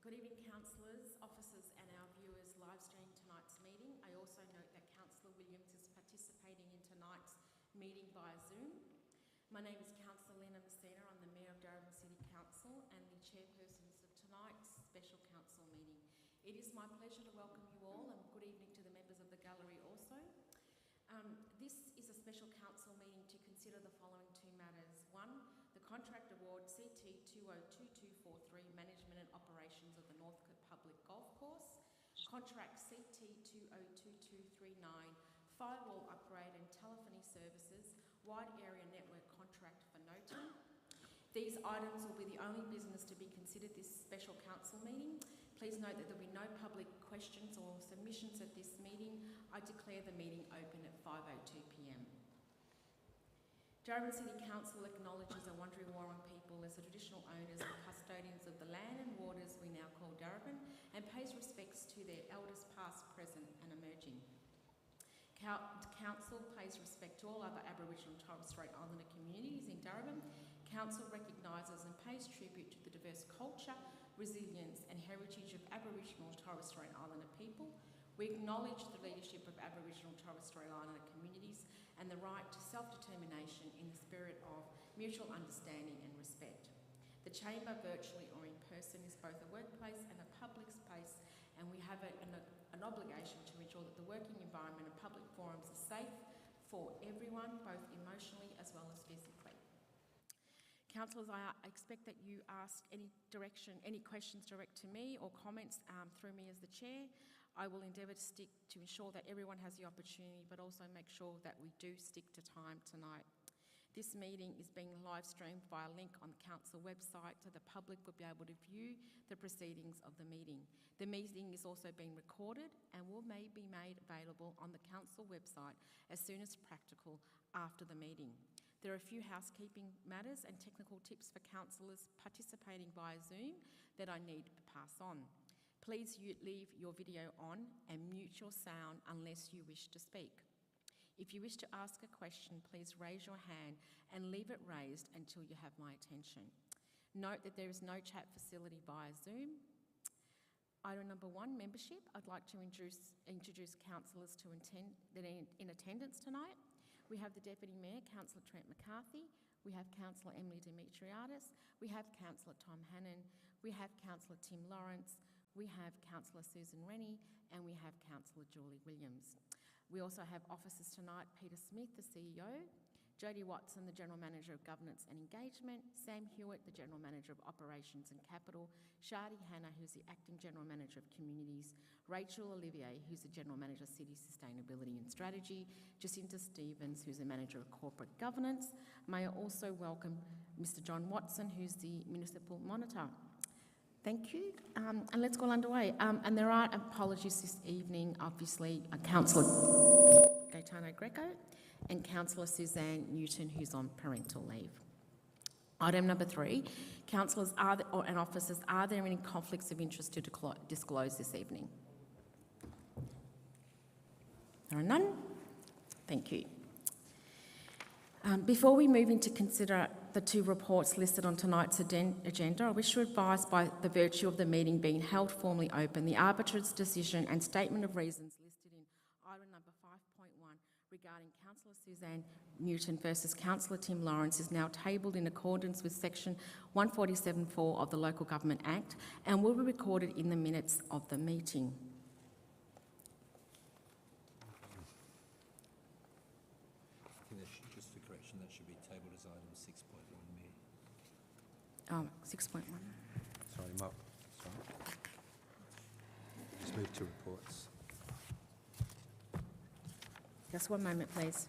Good evening, councillors, officers and our viewers live streaming tonight's meeting. I also note that Councillor Williams is participating in tonight's meeting via Zoom. My name is Councillor Lena Messina. I'm the Mayor of Darebin City Council and the chairperson of tonight's special council meeting. It is my pleasure to welcome you all, and good evening to the members of the gallery also. This is a special council meeting to consider the following two matters. One, the contract award CT 202243 Management and Operations of the Northcote Public Golf Course. Contract CT 202239 Firewall Upgrade and Telephony Services Wide Area Network Contract for Noting. These items will be the only business to be considered this special council meeting. Please note that there will be no public questions or submissions at this meeting. I declare the meeting open at 5:02 p.m. Darebin City Council acknowledges the Wurundjeri Wurrung people as the traditional owners and custodians of the land and waters we now call Darebin, and pays respects to their elders past, present and emerging. Council pays respect to all other Aboriginal and Torres Strait Islander communities in Darebin. Council recognises and pays tribute to the diverse culture, resilience and heritage of Aboriginal and Torres Strait Islander people. We acknowledge the leadership of Aboriginal and Torres Strait Islander communities and the right to self-determination in the spirit of mutual understanding and respect. The Chamber, virtually or in person, is both a workplace and a public space, and we have an obligation to ensure that the working environment and public forums are safe for everyone, both emotionally as well as physically. Councillors, I expect that you ask any questions direct to me or comments through me as the chair. I will endeavour to ensure that everyone has the opportunity, but also make sure that we do stick to time tonight. This meeting is being live streamed via a link on the council website, so the public will be able to view the proceedings of the meeting. The meeting is also being recorded and will be made available on the council website as soon as practical after the meeting. There are a few housekeeping matters and technical tips for councillors participating via Zoom that I need to pass on. Please leave your video on and mute your sound unless you wish to speak. If you wish to ask a question, please raise your hand and leave it raised until you have my attention. Note that there is no chat facility via Zoom. Item number 1, membership. I'd like to introduce councillors in attendance tonight. We have the Deputy Mayor, Councillor Trent McCarthy. We have Councillor Emily Demetriadis. We have Councillor Tom Hannon. We have Councillor Tim Lawrence. We have Councillor Susan Rennie, and we have Councillor Julie Williams. We also have officers tonight: Peter Smith, the CEO, Jodie Watson, the General Manager of Governance and Engagement, Sam Hewitt, the General Manager of Operations and Capital, Shardy Hanna, who's the Acting General Manager of Communities, Rachel Olivier, who's the General Manager of City Sustainability and Strategy, Jacinta Stevens, who's the Manager of Corporate Governance. May I also welcome Mr John Watson, who's the Municipal Monitor. Thank you, and let's go underway. And there are apologies this evening, obviously, Councillor Gaetano Greco and Councillor Suzanne Newton, who's on parental leave. Item number 3, councillors and officers, are there any conflicts of interest to disclose this evening? There are none. Thank you. Before we move into consider the 2 reports listed on tonight's agenda, I wish to advise, by the virtue of the meeting being held formally open, the arbitrator's decision and statement of reasons listed in item number 5.1 regarding Councillor Suzanne Newton versus Councillor Tim Lawrence is now tabled in accordance with section 147(4) of the Local Government Act and will be recorded in the minutes of the meeting. Just for correction, that should be tabled as item 6.1, Mayor. Oh, 6.1. Sorry, Mark. Sorry. Just move to reports. Just one moment, please. Is it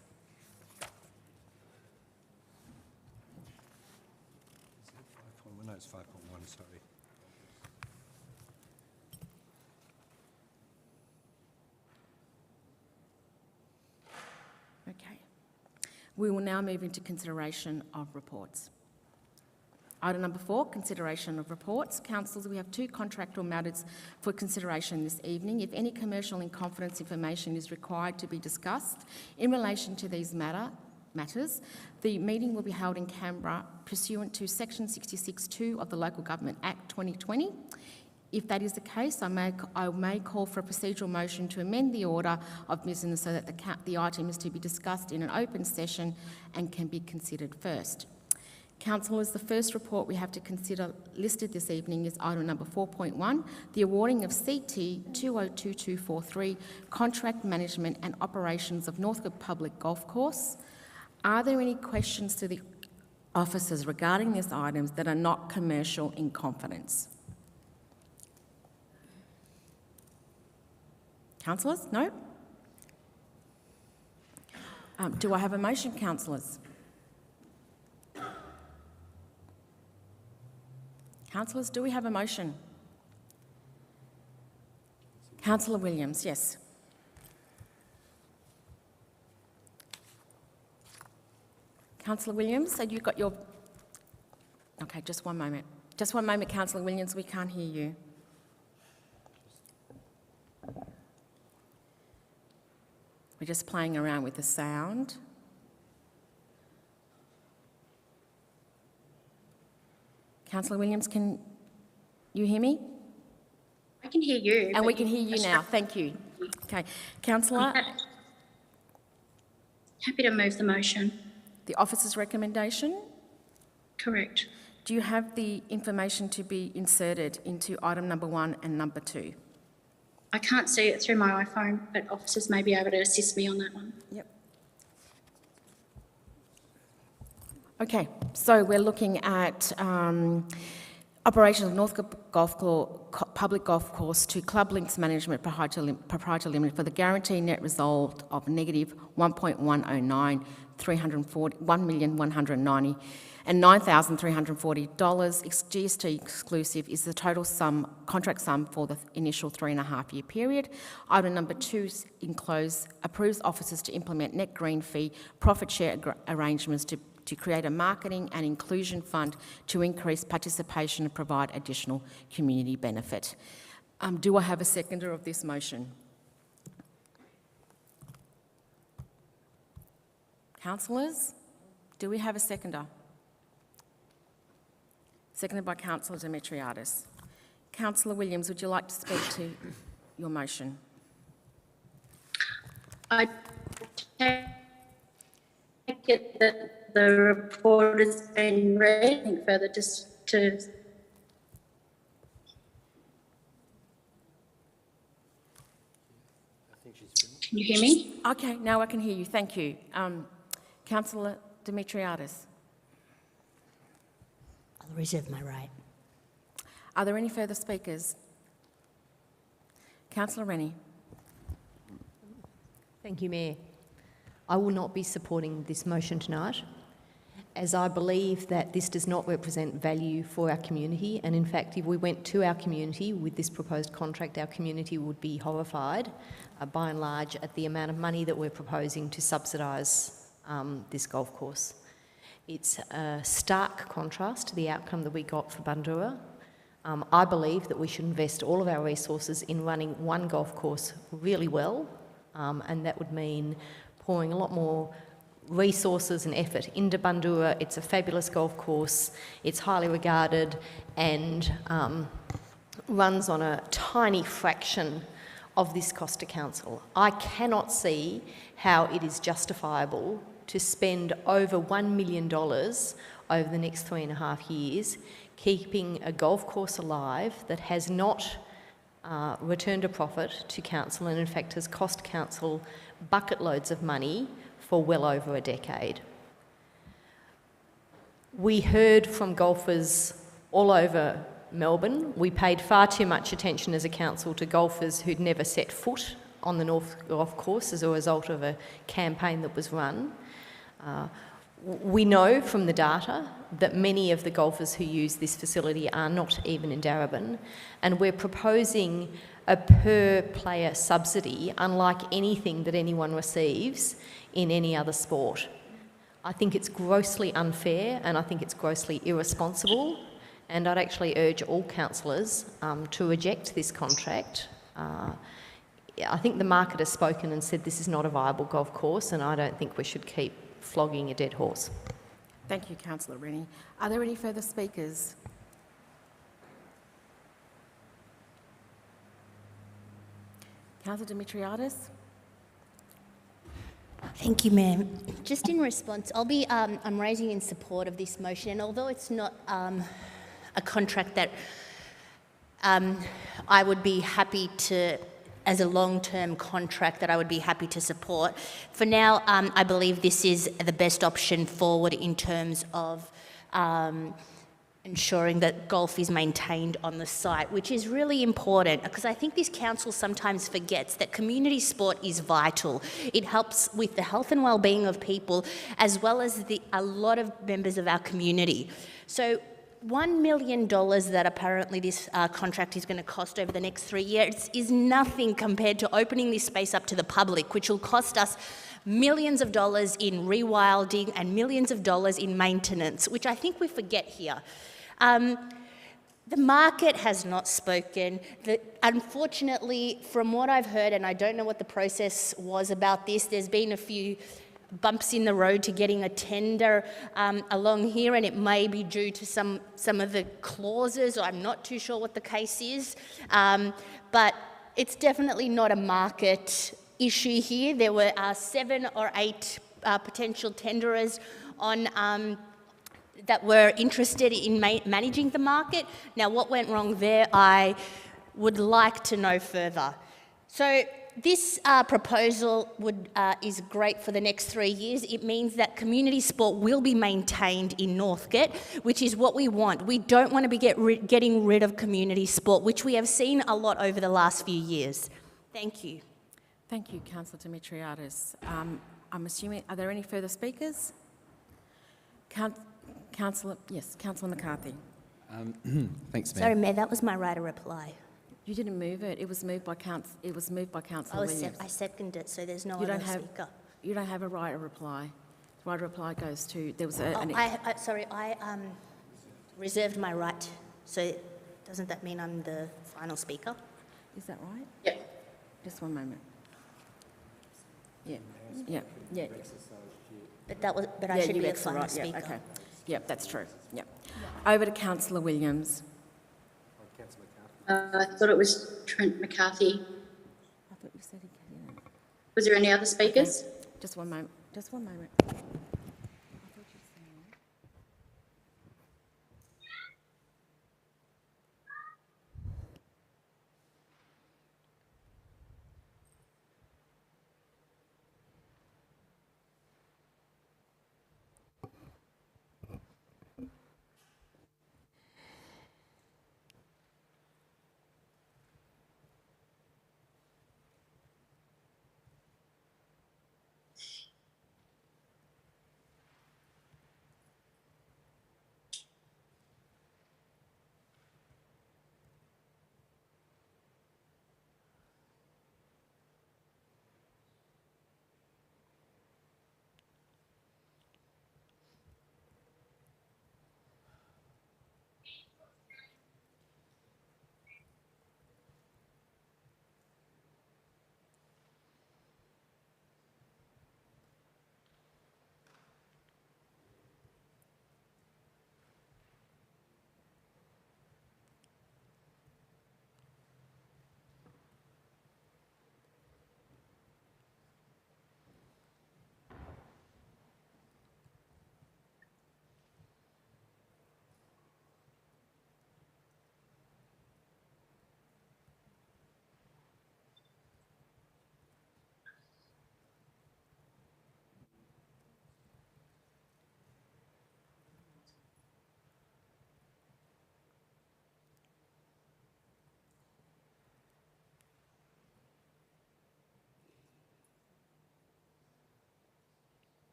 5.1? No, it's 5.1, sorry. Okay. We will now move into consideration of reports. Item number 4, consideration of reports. Councillors, we have 2 contractual matters for consideration this evening. If any commercial in confidence information is required to be discussed in relation to these matters, the meeting will be held in Canberra pursuant to section 66(2) of the Local Government Act 2020. If that is the case, I may call for a procedural motion to amend the order of business so that the item is to be discussed in an open session and can be considered first. Councillors, the first report we have to consider listed this evening is item number 4.1, the awarding of CT 202243, Contract Management and Operations of Northcote Public Golf Course. Are there any questions to the officers regarding these items that are not commercial in confidence? Councillors? No? Do I have a motion, councillors? Councillors, do we have a motion? Councillor Williams, yes. Councillor Williams, have you got your... Okay, just one moment. Just one moment, Councillor Williams, we can't hear you. We're just playing around with the sound. Councillor Williams, can you hear me? I can hear you. And we can hear you now, thank you. Okay, Councillor? Happy to move the motion. The officer's recommendation? Correct. Do you have the information to be inserted into item number 1 and number 2? I can't see it through my iPhone, but officers may be able to assist me on that one. Yep. Okay, so we're looking at operations of Northcote Public Golf Course to Club Links Management Proprietary Limited for the guaranteed net result of negative 1.109, 1,190 and $9,340. GST exclusive is the total sum, contract sum for the initial 3.5-year period. Item number 2 enclosed approves officers to implement net green fee profit share arrangements to create a marketing and inclusion fund to increase participation and provide additional community benefit. Do I have a seconder of this motion? Councillors, do we have a seconder? Seconded by Councillor Demetriadis. Councillor Williams, would you like to speak to your motion? I take it that the report has been read. Anything further just to... Can you hear me? Okay, now I can hear you. Thank you. Councillor Demetriadis. I'll reserve my right. Are there any further speakers? Councillor Rennie. Thank you, Mayor. I will not be supporting this motion tonight, as I believe that this does not represent value for our community, and in fact, if we went to our community with this proposed contract, our community would be horrified, by and large, at the amount of money that we're proposing to subsidise this golf course. It's a stark contrast to the outcome that we got for Bundoora. I believe that we should invest all of our resources in running one golf course really well, and that would mean pouring a lot more resources and effort into Bundoora. It's a fabulous golf course, it's highly regarded, and runs on a tiny fraction of this cost to council. I cannot see how it is justifiable to spend over $1 million over the next 3.5 years keeping a golf course alive that has not returned a profit to council, and in fact has cost council bucket loads of money for well over a decade. We heard from golfers all over Melbourne. We paid far too much attention as a council to golfers who'd never set foot on the North Golf Course as a result of a campaign that was run. We know from the data that many of the golfers who use this facility are not even in Darebin, and we're proposing a per-player subsidy unlike anything that anyone receives in any other sport. I think it's grossly unfair, and I think it's grossly irresponsible, and I'd actually urge all councillors to reject this contract. I think the market has spoken and said this is not a viable golf course, and I don't think we should keep flogging a dead horse. Thank you, Councillor Rennie. Are there any further speakers? Councillor Dimitriadis? Thank you, ma'am. Just in response, I'm raising in support of this motion, and although it's not a contract that I would be happy to, as a long-term contract that I would be happy to support, for now, I believe this is the best option forward in terms of ensuring that golf is maintained on the site, which is really important because I think this council sometimes forgets that community sport is vital. It helps with the health and well-being of people as well as a lot of members of our community. So $1 million that apparently this contract is going to cost over the next 3 years is nothing compared to opening this space up to the public, which will cost us millions of dollars in rewilding and millions of dollars in maintenance, which I think we forget here. The market has not spoken. Unfortunately, from what I've heard, and I don't know what the process was about this, there's been a few bumps in the road to getting a tender along here, and it may be due to some of the clauses, or I'm not too sure what the case is. But it's definitely not a market issue here. There were 7 or 8 potential tenderers on that were interested in managing the market. Now, what went wrong there, I would like to know further. So this proposal is great for the next 3 years. It means that community sport will be maintained in Northcote, which is what we want. We don't want to be getting rid of community sport, which we have seen a lot over the last few years. Thank you. Thank you, Councillor Dimitriadis. I'm assuming, are there any further speakers? Councillor McCarthy. Thanks, Mayor. Sorry, Mayor, that was my right of reply. You didn't move it. It was moved by Councillor Williams. I second it, so there's no You other don't have- speaker. You don't have a right of reply. The right of reply goes to, there was a... I reserved my right, so doesn't that mean I'm the final speaker? Is that right? Yep. Just one moment. Yeah. But I should you be a extra final right. speaker. Yeah, okay. Yep, that's true. Yep. Over to Councillor Williams. I thought it was Trent McCarthy. I thought you said he came in. Was there any other speakers? Just one moment. Just one moment.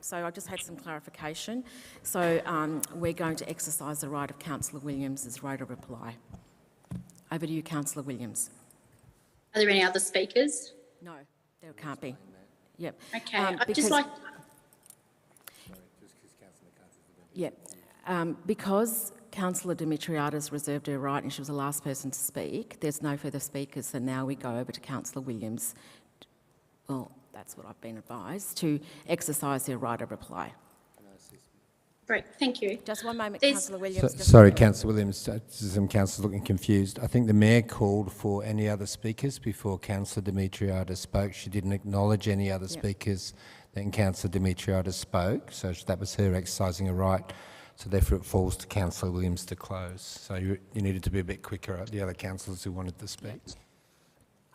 So I just had some clarification. So we're going to exercise the right of Councillor Williams' right of reply. Over to you, Councillor Williams. Are there any other speakers? No, there can't be. Yep. Okay, I'd just like... Yep. Because Councillor Dimitriadis reserved her right and she was the last person to speak, there's no further speakers, so now we go over to Councillor Williams. Well, that's what I've been advised, to exercise their right of reply. Great, thank you. Just one moment, There's- Councillor Williams. just Sorry, one moment. Councillor Williams, some councillors looking confused. I think the Mayor called for any other speakers before Councillor Demetriadis spoke. She didn't acknowledge any other speakers. Then Councillor Demetriadis spoke, so that was her exercising a right. So therefore it falls to Councillor Williams to close. So you needed to be a bit quicker at the other councillors who wanted to speak.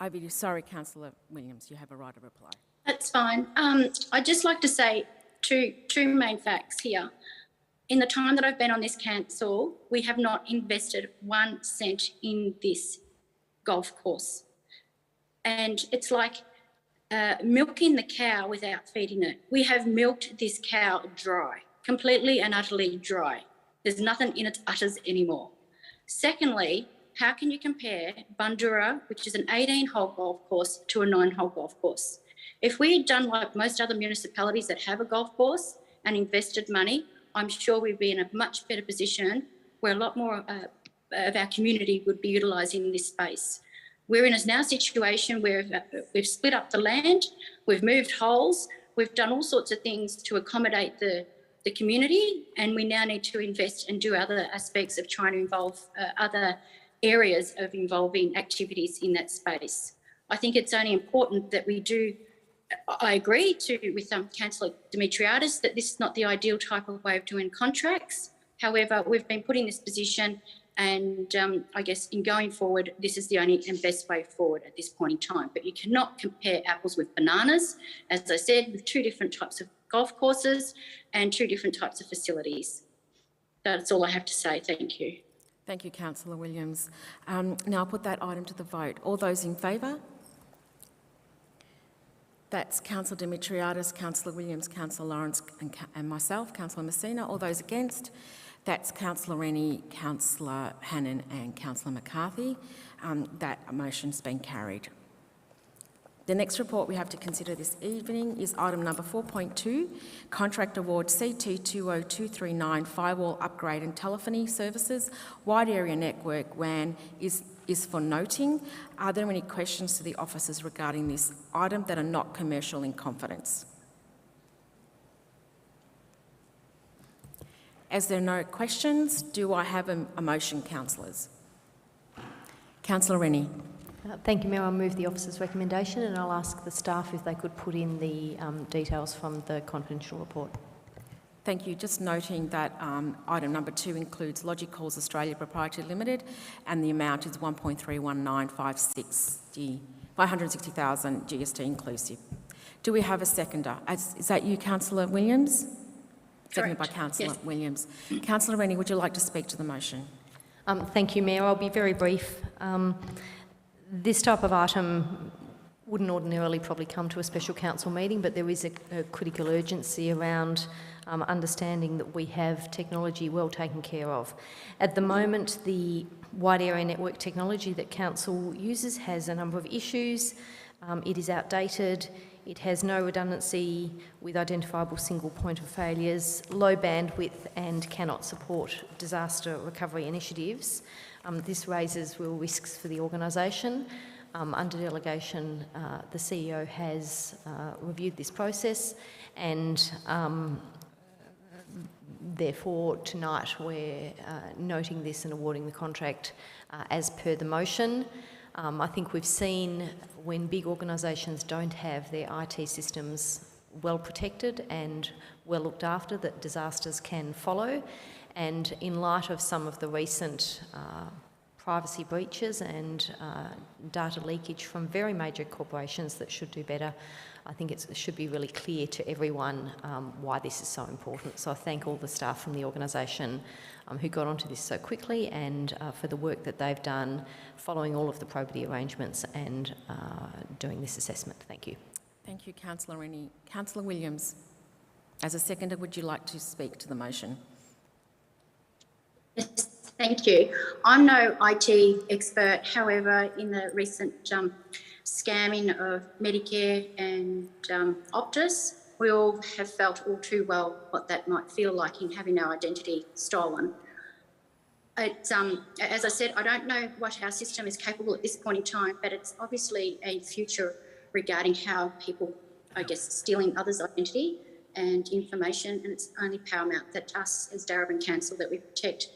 Over to you. Sorry, Councillor Williams, you have a right of reply. That's fine. I'd just like to say two main facts here. In the time that I've been on this council, we have not invested 1 cent in this golf course. And it's like milking the cow without feeding it. We have milked this cow dry, completely and utterly dry. There's nothing in its udders anymore. Secondly, how can you compare Bundoora, which is an 18-hole golf course, to a 9-hole golf course? If we had done like most other municipalities that have a golf course and invested money, I'm sure we'd be in a much better position where a lot more of our community would be utilising this space. We're in a now situation where we've split up the land, we've moved holes, we've done all sorts of things to accommodate the community, and we now need to invest and do other aspects of trying to involve other areas of involving activities in that space. I think it's only important that we do. I agree with Councillor Demetriadis that this is not the ideal type of way of doing contracts. However, we've been put in this position, and I guess in going forward, this is the only and best way forward at this point in time. But you cannot compare apples with bananas, as I said, with 2 different types of golf courses and 2 different types of facilities. That's all I have to say. Thank you. Thank you, Councillor Williams. Now I'll put that item to the vote. All those in favour? That's Councillor Demetriadis, Councillor Williams, Councillor Lawrence and myself, Councillor Messina. All those against? That's Councillor Rennie, Councillor Hannan and Councillor McCarthy. That motion's been carried. The next report we have to consider this evening is item number 4.2, Contract Award CT20239 Firewall Upgrade and Telephony Services, Wide Area Network WAN is for noting. Are there any questions to the officers regarding this item that are not commercial in confidence? As there are no questions, do I have a motion, councillors? Councillor Rennie. Thank you, Mayor. I'll move the officer's recommendation, and I'll ask the staff if they could put in the details from the confidential report. Thank you. Just noting that item number 2 includes Logicalls Australia Proprietary Limited, and the amount is 560,000 GST inclusive. Do we have a seconder? Is that you, Councillor Williams? Seconded by Councillor Williams. Councillor Rennie, would you like to speak to the motion? Thank you, Mayor. I'll be very brief. This type of item wouldn't ordinarily probably come to a special council meeting, but there is a critical urgency around understanding that we have technology well taken care of. At the moment, the wide area network technology that council uses has a number of issues. It is outdated. It has no redundancy with identifiable single point of failures, low bandwidth, and cannot support disaster recovery initiatives. This raises real risks for the organisation. Under delegation, the CEO has reviewed this process, and therefore tonight we're noting this and awarding the contract as per the motion. I think we've seen when big organisations don't have their IT systems well protected and well looked after, that disasters can follow. And in light of some of the recent privacy breaches and data leakage from very major corporations that should do better, I think it should be really clear to everyone why this is so important. So I thank all the staff from the organisation who got onto this so quickly, and for the work that they've done following all of the probity arrangements and doing this assessment. Thank you. Thank you, Councillor Rennie. Councillor Williams, as a seconder, would you like to speak to the motion? Yes, thank you. I'm no IT expert. However, in the recent scamming of Medicare and Optus, we all have felt all too well what that might feel like in having our identity stolen. It's, as I said, I don't know what our system is capable at this point in time, but it's obviously a future regarding how people I guess, stealing others' identity and information, and it's only paramount that us as Darebin Council that we protect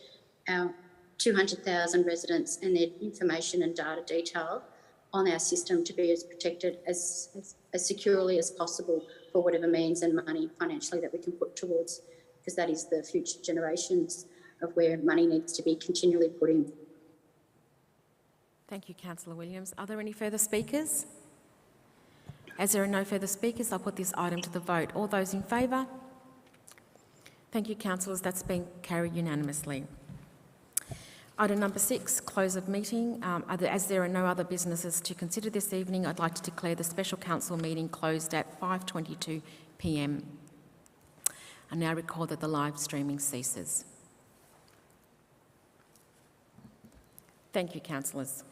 our 200,000 residents and their information and data detail on our system to be as protected as securely as possible for whatever means and money financially that we can put towards, because that is the future generations of where money needs to be continually put in. Thank you, Councillor Williams. Are there any further speakers? As there are no further speakers, I'll put this item to the vote. All those in favour? Thank you, councillors. That's been carried unanimously. Item number 6, close of meeting. As there are no other businesses to consider this evening, I'd like to declare the special council meeting closed at 5:22 p.m. I now record that the live streaming ceases. Thank you, councillors.